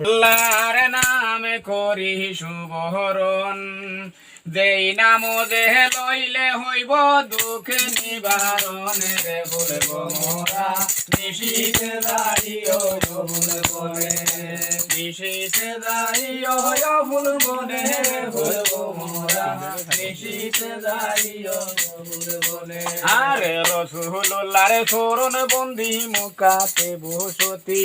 আল্লাহর নামে করি শুভরণ, যেই নাম যে লইলে হইব দুঃখ নিবারণ। রে বলব মোরা নিশীথে যাইও ফুল বনে, নিশীথে যাইও ফুল বনে। রে বলব মোরা নিশীথে যাইও ফুল বনে। আরে রাসূলুল্লাহর শরণ বন্দি মুকাতে বসতি,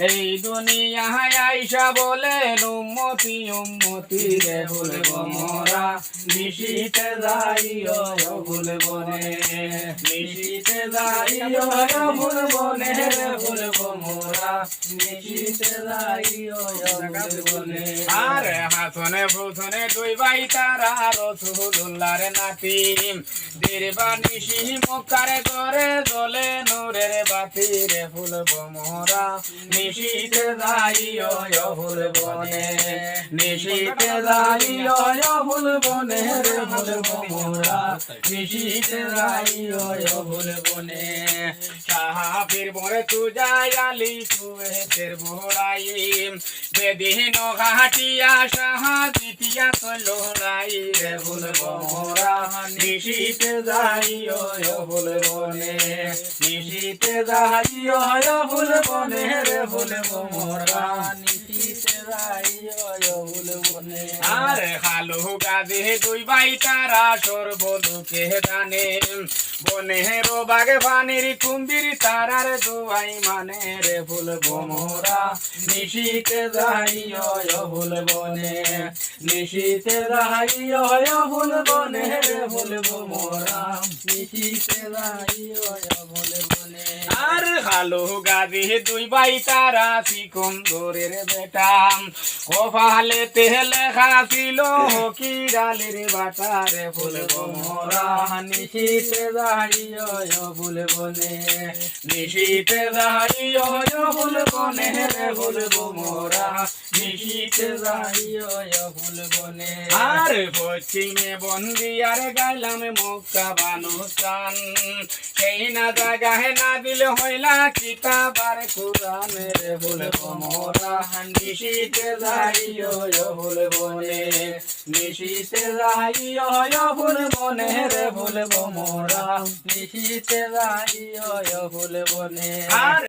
এই দুনিয়ায় আইসা বলেন উম্মতি উম্মতি। রে বলব মোরা নিশীথে যাইও ফুল বনে, নিশীথে যাইও ফুল বনে। রে বলব মোরা নিশীথে যাইও ফুল বনে। আরে হাসনে ফুসনে দুই ভাই তারা রাসূলুল্লাহর নাতি, দিরবা নিশি মক্কার ঘরে জ্বলে নূরের বাতি। রে বলব মোরা নিশীথে যাইও ফুল বনে, নিশীথে যাইও ফুল বনে। রে বলব মোরা নিশীথে যাইও ফুল বনে। সাহাবীর বরে তুজাই আলী কুয়েতের বড়াই, বেদিন ঘাটিয়া সাহা দ্বিতীয়া লড়াই। রে বলব মোরা নিশীথে যাইও ফুল বনে, নিশীথে যাইও ফুল বনে। রে বলব মোরা নিশীথে যাইও ফুল বনে। আরে খালু গাজে দুই ভাই তারা সর্বলোকে জানে, বনের বাগে পানির কুম্ভীর তারার দুয়াই মানে। রে বলব মোরা নিশীথে যাইও ফুল বনে, নিশীথে যাইও ফুল বনে। রে বলব মোরা নিশীথে যাইও ফুল বনে। আর খালু গাজী দুই ভাই তারা সিকন্দরের বেটা, কপালেতে লেখা ছিল কিরালের বাটা। রে বলব মোরা নিশীথে যাইও ফুল বনে, নিশীথে যাইও ফুল বনে। রে বলব মোরা নিশীথে যাইও ফুল বনে। আর পশ্চিমে বন্দি আর গাইলাম মক্কা বানুস্তান, সেই না জাগাহে না দিলে হইলা কিতাব আর কুরআন। রে বলব মোরা নিশীথে যাইও ফুল বনে, নিশীথে যাইও ফুল বনে। রে বলব মোরা নিশীথে যাইও ফুল বনে। আর